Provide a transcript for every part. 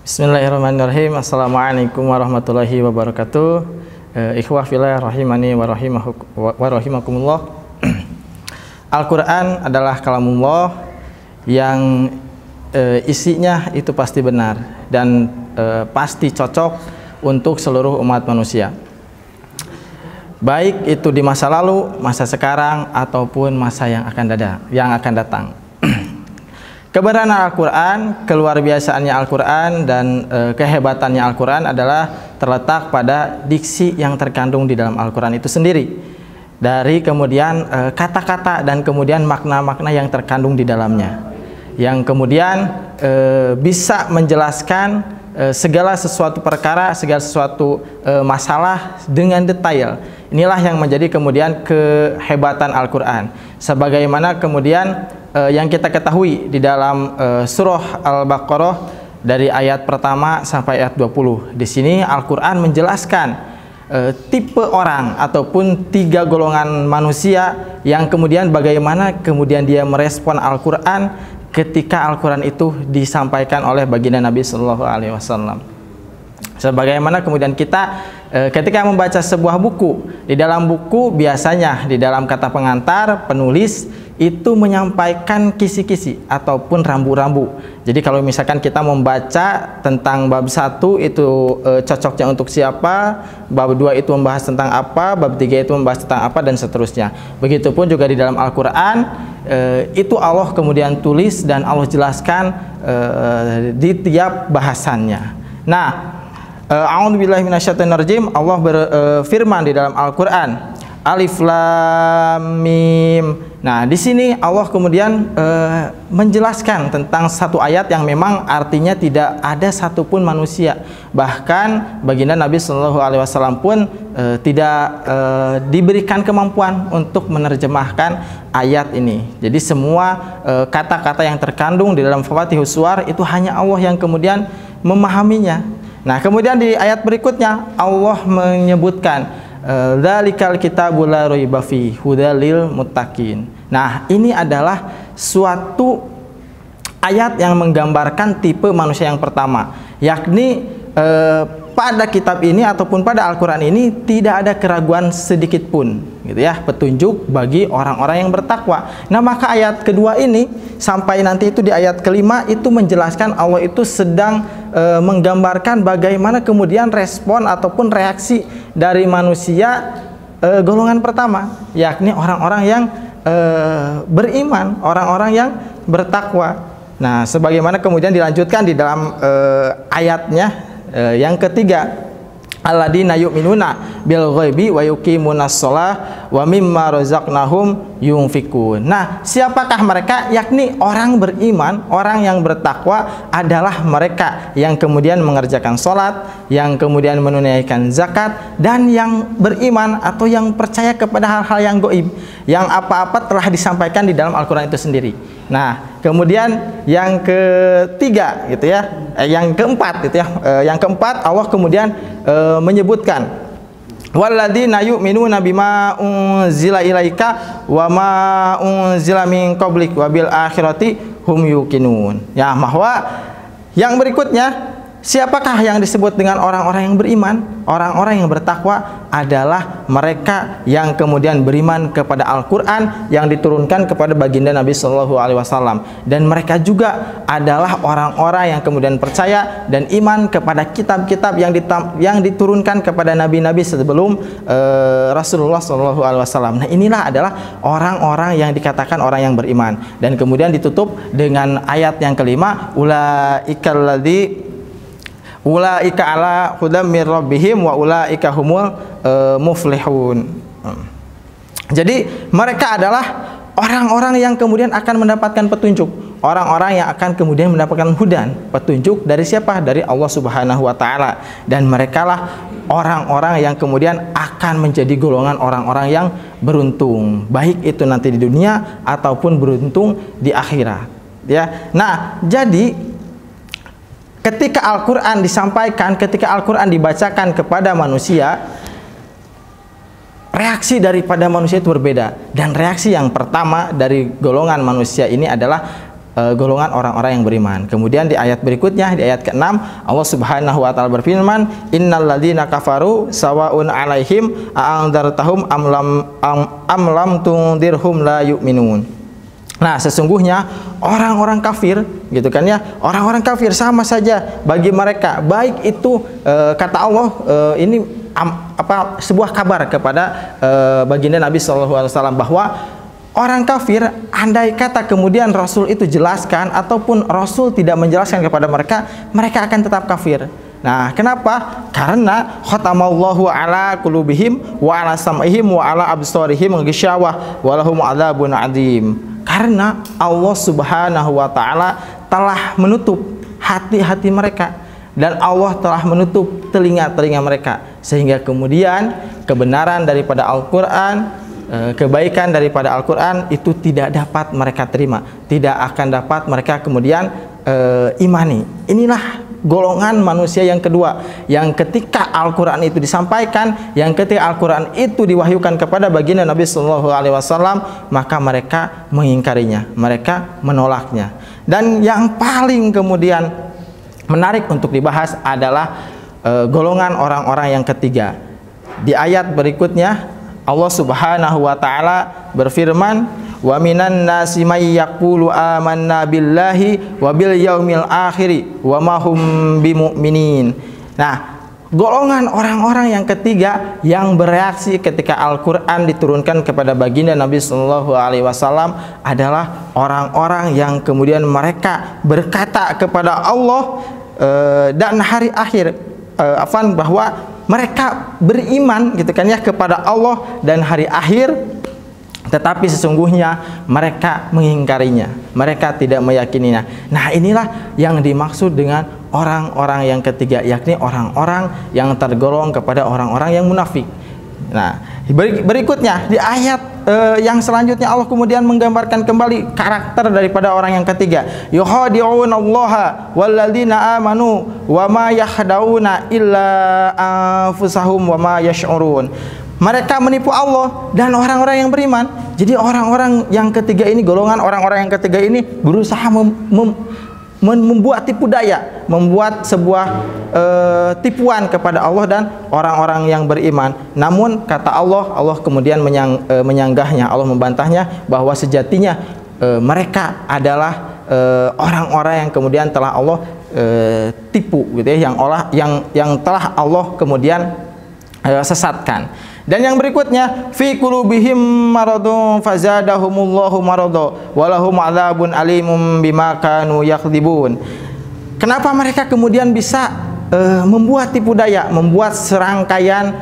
Bismillahirrahmanirrahim. Assalamualaikum warahmatullahi wabarakatuh. Ikhwah fillah rahimani wa rahimakumullah. Al-Quran adalah kalamullah yang isinya itu pasti benar dan pasti cocok untuk seluruh umat manusia, baik itu di masa lalu, masa sekarang, ataupun masa yang akan datang. Kebenaran Al-Quran, keluar biasaannya Al-Quran, dan kehebatannya Al-Quran adalah terletak pada diksi yang terkandung di dalam Al-Quran itu sendiri, dari kemudian kata-kata dan kemudian makna-makna yang terkandung di dalamnya, yang kemudian bisa menjelaskan segala sesuatu perkara, segala sesuatu masalah dengan detail. Inilah yang menjadi kemudian kehebatan Al-Quran. Sebagaimana kemudian yang kita ketahui di dalam surah Al-Baqarah dari ayat pertama sampai ayat 20. Di sini Al-Quran menjelaskan tipe orang ataupun 3 golongan manusia yang kemudian bagaimana kemudian dia merespon Al-Quran ketika Al-Quran itu disampaikan oleh baginda Nabi Shallallahu Alaihi Wasallam. Sebagaimana kemudian kita ketika membaca sebuah buku, di dalam buku biasanya di dalam kata pengantar penulis itu menyampaikan kisi-kisi ataupun rambu-rambu. Jadi kalau misalkan kita membaca tentang bab 1 itu cocoknya untuk siapa, bab 2 itu membahas tentang apa, bab 3 itu membahas tentang apa, dan seterusnya. Begitupun juga di dalam Al-Quran itu Allah kemudian tulis dan Allah jelaskan di tiap bahasannya. Nah, a'udzubillahi minasyaitonirrajim, Allah berfirman di dalam Al-Quran, Alif Lam Mim. Nah, di sini Allah kemudian menjelaskan tentang satu ayat yang memang artinya tidak ada satupun manusia, bahkan baginda Nabi Shallallahu Alaihi Wasallam pun tidak diberikan kemampuan untuk menerjemahkan ayat ini. Jadi semua kata-kata yang terkandung di dalam Fathihus Suwar itu hanya Allah yang kemudian memahaminya. Nah, kemudian di ayat berikutnya Allah menyebutkan dzalikal kitabul la raiba fihi hudal lil muttaqin. Nah, ini adalah suatu ayat yang menggambarkan tipe manusia yang pertama, yakni pada kitab ini ataupun pada Al-Quran ini tidak ada keraguan sedikit pun, gitu ya, petunjuk bagi orang-orang yang bertakwa. Nah, maka ayat kedua ini sampai nanti itu di ayat kelima itu menjelaskan Allah itu sedang menggambarkan bagaimana kemudian respon ataupun reaksi dari manusia golongan pertama, yakni orang-orang yang beriman, orang-orang yang bertakwa. Nah, sebagaimana kemudian dilanjutkan di dalam ayatnya yang ketiga, alladzina yu'minuna bil ghaibi wa yuqimunas shalah wa mimma razaqnahum yunfikun. Nah, siapakah mereka? Yakni orang beriman, orang yang bertakwa adalah mereka yang kemudian mengerjakan sholat, yang kemudian menunaikan zakat, dan yang beriman atau yang percaya kepada hal-hal yang gaib, yang apa-apa telah disampaikan di dalam Al-Quran itu sendiri. Nah, kemudian yang ketiga, gitu ya, yang keempat, gitu ya, yang keempat Allah kemudian menyebutkan walladzina yu'minuna bima unzila ilaika wa ma unzila min qablik wa bil akhirati hum yuqinun. Ya, bahwa yang berikutnya, siapakah yang disebut dengan orang-orang yang beriman? Orang-orang yang bertakwa adalah mereka yang kemudian beriman kepada Al-Quran yang diturunkan kepada baginda Nabi Shallallahu Alaihi Wasallam, dan mereka juga adalah orang-orang yang kemudian percaya dan iman kepada kitab-kitab yang diturunkan kepada nabi-nabi sebelum Rasulullah Shallallahu Alaihi Wasallam. Nah, inilah adalah orang-orang yang dikatakan orang yang beriman, dan kemudian ditutup dengan ayat yang kelima, ulaika ala hudam mir rabbihim wa ulaika humul muflihun. Jadi mereka adalah orang-orang yang kemudian akan mendapatkan petunjuk, orang-orang yang akan kemudian mendapatkan hudan, petunjuk dari siapa? Dari Allah Subhanahu wa taala. Dan merekalah orang-orang yang kemudian akan menjadi golongan orang-orang yang beruntung, baik itu nanti di dunia ataupun beruntung di akhirat, ya. Nah, jadi ketika Al-Quran disampaikan, ketika Al-Quran dibacakan kepada manusia, reaksi daripada manusia itu berbeda. Dan reaksi yang pertama dari golongan manusia ini adalah golongan orang-orang yang beriman. Kemudian di ayat berikutnya, di ayat ke-6, Allah Subhanahu wa taala berfirman, "Innal ladzina kafaru sawaun 'alaihim a'andzartahum am lam tundirhum la yu'minun." Nah, sesungguhnya orang-orang kafir, gitu kan ya, orang-orang kafir sama saja bagi mereka, baik itu kata Allah ini sebuah kabar kepada baginda Nabi SAW bahwa orang kafir, andai kata kemudian Rasul itu jelaskan ataupun Rasul tidak menjelaskan kepada mereka, mereka akan tetap kafir. Nah, kenapa? Karena khatamallahu ala qulubihim wa ala sam'ihim wa ala absarihim ghisyawah wa lahum adzabun adzim. Karena Allah Subhanahu wa taala telah menutup hati-hati mereka dan Allah telah menutup telinga-telinga mereka, sehingga kemudian kebenaran daripada Al-Qur'an, kebaikan daripada Al-Quran itu tidak dapat mereka terima, tidak akan dapat mereka kemudian imani. Inilah golongan manusia yang kedua, yang ketika Al-Quran itu disampaikan, yang ketika Al-Quran itu diwahyukan kepada baginda Nabi SAW, maka mereka mengingkarinya, mereka menolaknya. Dan yang paling kemudian menarik untuk dibahas adalah golongan orang-orang yang ketiga. Di ayat berikutnya Allah Subhanahu wa taala berfirman, "Wa minan nasi may yaqulu amanna billahi wa bil yaumil akhir wa ma hum bimumin." Nah, golongan orang-orang yang ketiga yang bereaksi ketika Al-Qur'an diturunkan kepada baginda Nabi sallallahu alaihi wasallam adalah orang-orang yang kemudian mereka berkata kepada Allah dan hari akhir, bahwa mereka beriman, gitu kan ya, kepada Allah dan hari akhir, tetapi sesungguhnya mereka mengingkarinya, mereka tidak meyakininya. Nah, inilah yang dimaksud dengan orang-orang yang ketiga, yakni orang-orang yang tergolong kepada orang-orang yang munafik. Nah, berikutnya di ayat yang selanjutnya Allah kemudian menggambarkan kembali karakter daripada orang yang ketiga. Yukhadi'unallaha walladzina amanu wa ma yakhda'una illa anfusahum wa ma yash'urun. Mereka menipu Allah dan orang-orang yang beriman. Jadi orang-orang yang ketiga ini, golongan orang-orang yang ketiga ini berusaha membuat tipu daya, membuat sebuah tipuan kepada Allah dan orang-orang yang beriman. Namun kata Allah, Allah kemudian menyanggahnya, Allah membantahnya bahwa sejatinya mereka adalah orang-orang yang kemudian telah Allah tipu, gitu ya, yang telah Allah kemudian sesatkan. Dan yang berikutnya, fi qulubihim maradun fazadahumullahu marada walahum adzabun alimum bima kanu yakdzibun. Kenapa mereka kemudian bisa membuat tipu daya, membuat serangkaian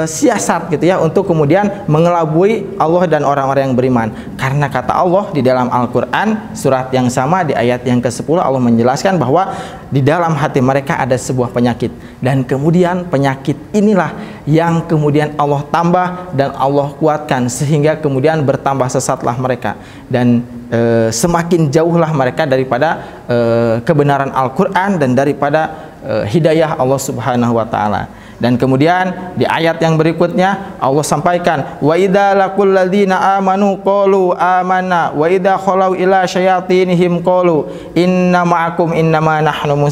siasat, gitu ya, untuk kemudian mengelabui Allah dan orang-orang yang beriman? Karena kata Allah di dalam Al-Quran surat yang sama di ayat yang ke-10, Allah menjelaskan bahwa di dalam hati mereka ada sebuah penyakit, dan kemudian penyakit inilah yang kemudian Allah tambah dan Allah kuatkan sehingga kemudian bertambah sesatlah mereka, dan semakin jauhlah mereka daripada kebenaran Al-Quran dan daripada hidayah Allah Subhanahu wa taala. Dan kemudian di ayat yang berikutnya Allah sampaikan, wa idza laqul ladzina amanu qalu amanna wa idza khalau ila syayatinihim qalu inna ma'akum innama nahnu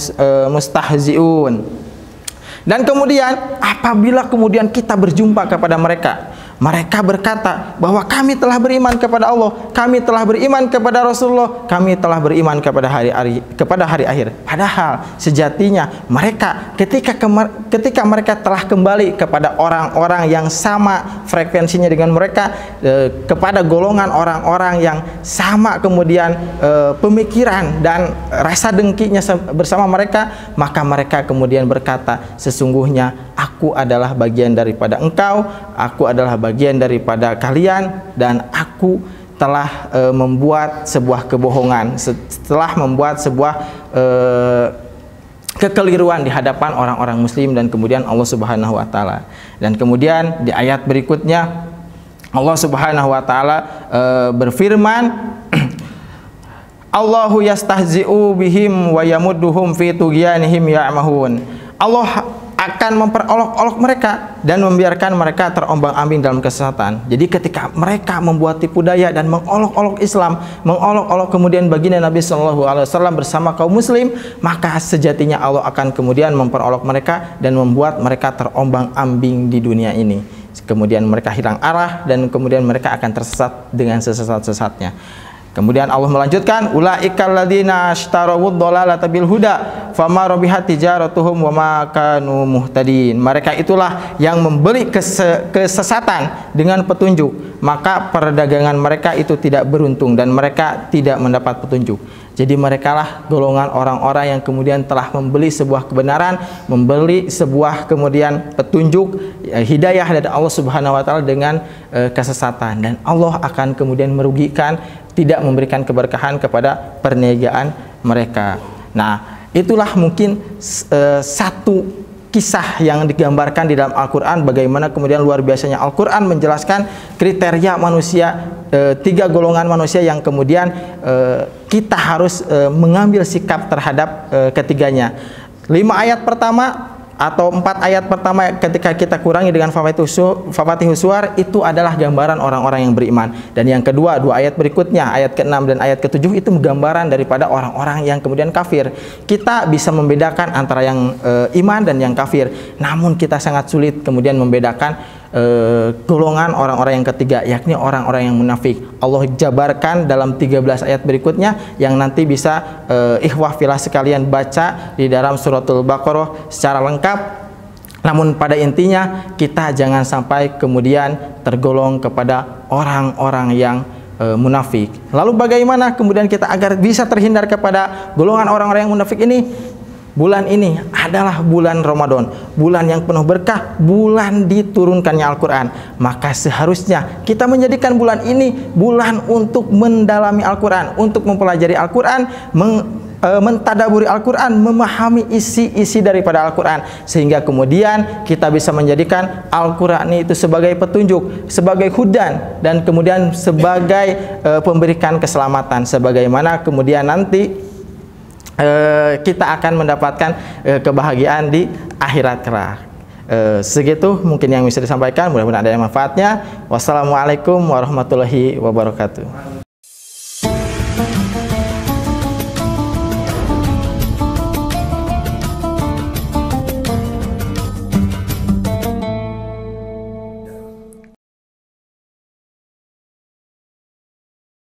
mustahzi'un. Dan kemudian apabila kemudian kita berjumpa kepada mereka, mereka berkata bahwa kami telah beriman kepada Allah, kami telah beriman kepada Rasulullah, kami telah beriman kepada hari akhir. Padahal sejatinya mereka ketika mereka telah kembali kepada orang-orang yang sama frekuensinya dengan mereka, kepada golongan orang-orang yang sama kemudian pemikiran dan rasa dengkinya bersama mereka, maka mereka kemudian berkata, sesungguhnya aku adalah bagian daripada engkau, aku adalah bagian daripada kalian, dan aku telah membuat sebuah kebohongan, setelah membuat sebuah kekeliruan di hadapan orang-orang muslim dan kemudian Allah Subhanahu wa taala. Dan kemudian di ayat berikutnya Allah Subhanahu wa taala berfirman, Allahu yastahzi'u bihim wa yamudduhum fi tughyanihim ya'mahun. Allah akan memperolok-olok mereka dan membiarkan mereka terombang-ambing dalam kesesatan. Jadi ketika mereka membuat tipu daya dan mengolok-olok Islam, mengolok-olok kemudian baginda Nabi SAW bersama kaum muslim, maka sejatinya Allah akan kemudian memperolok mereka dan membuat mereka terombang-ambing di dunia ini. Kemudian mereka hilang arah dan kemudian mereka akan tersesat dengan sesat-sesatnya. Kemudian Allah melanjutkan, ulaikal ladzina ishtarawud dhalalata bil huda fama rabihat tijaratuhum wa ma kanu muhtadin. Mereka itulah yang membeli kesesatan dengan petunjuk, maka perdagangan mereka itu tidak beruntung dan mereka tidak mendapat petunjuk. Jadi merekalah golongan orang-orang yang kemudian telah membeli sebuah kebenaran, membeli sebuah kemudian petunjuk, hidayah dari Allah Subhanahu wa taala dengan kesesatan, dan Allah akan kemudian merugikan, tidak memberikan keberkahan kepada perniagaan mereka. Nah, itulah mungkin satu kisah yang digambarkan di dalam Al-Quran, bagaimana kemudian luar biasanya Al-Quran menjelaskan kriteria manusia, tiga golongan manusia yang kemudian kita harus mengambil sikap terhadap ketiganya. 5 ayat pertama atau 4 ayat pertama ketika kita kurangi dengan Fafatihus Suwar, itu adalah gambaran orang-orang yang beriman. Dan yang kedua, 2 ayat berikutnya, ayat ke-6 dan ayat ke-7, itu gambaran daripada orang-orang yang kemudian kafir. Kita bisa membedakan antara yang iman dan yang kafir, namun kita sangat sulit kemudian membedakan golongan orang-orang yang ketiga, yakni orang-orang yang munafik. Allah jabarkan dalam 13 ayat berikutnya yang nanti bisa ikhwah filah sekalian baca di dalam suratul Baqarah secara lengkap. Namun pada intinya kita jangan sampai kemudian tergolong kepada orang-orang yang munafik. Lalu bagaimana kemudian kita agar bisa terhindar kepada golongan orang-orang yang munafik ini? Bulan ini adalah bulan Ramadan, bulan yang penuh berkah, bulan diturunkannya Al-Quran. Maka seharusnya kita menjadikan bulan ini bulan untuk mendalami Al-Quran, untuk mempelajari Al-Quran, mentadaburi Al-Quran, memahami isi-isi daripada Al-Quran, sehingga kemudian kita bisa menjadikan Al-Quran itu sebagai petunjuk, sebagai hudan, dan kemudian sebagai pemberikan keselamatan, sebagaimana kemudian nanti kita akan mendapatkan kebahagiaan di akhirat kelak. Segitu mungkin yang bisa disampaikan, mudah-mudahan ada manfaatnya. Wassalamualaikum warahmatullahi wabarakatuh.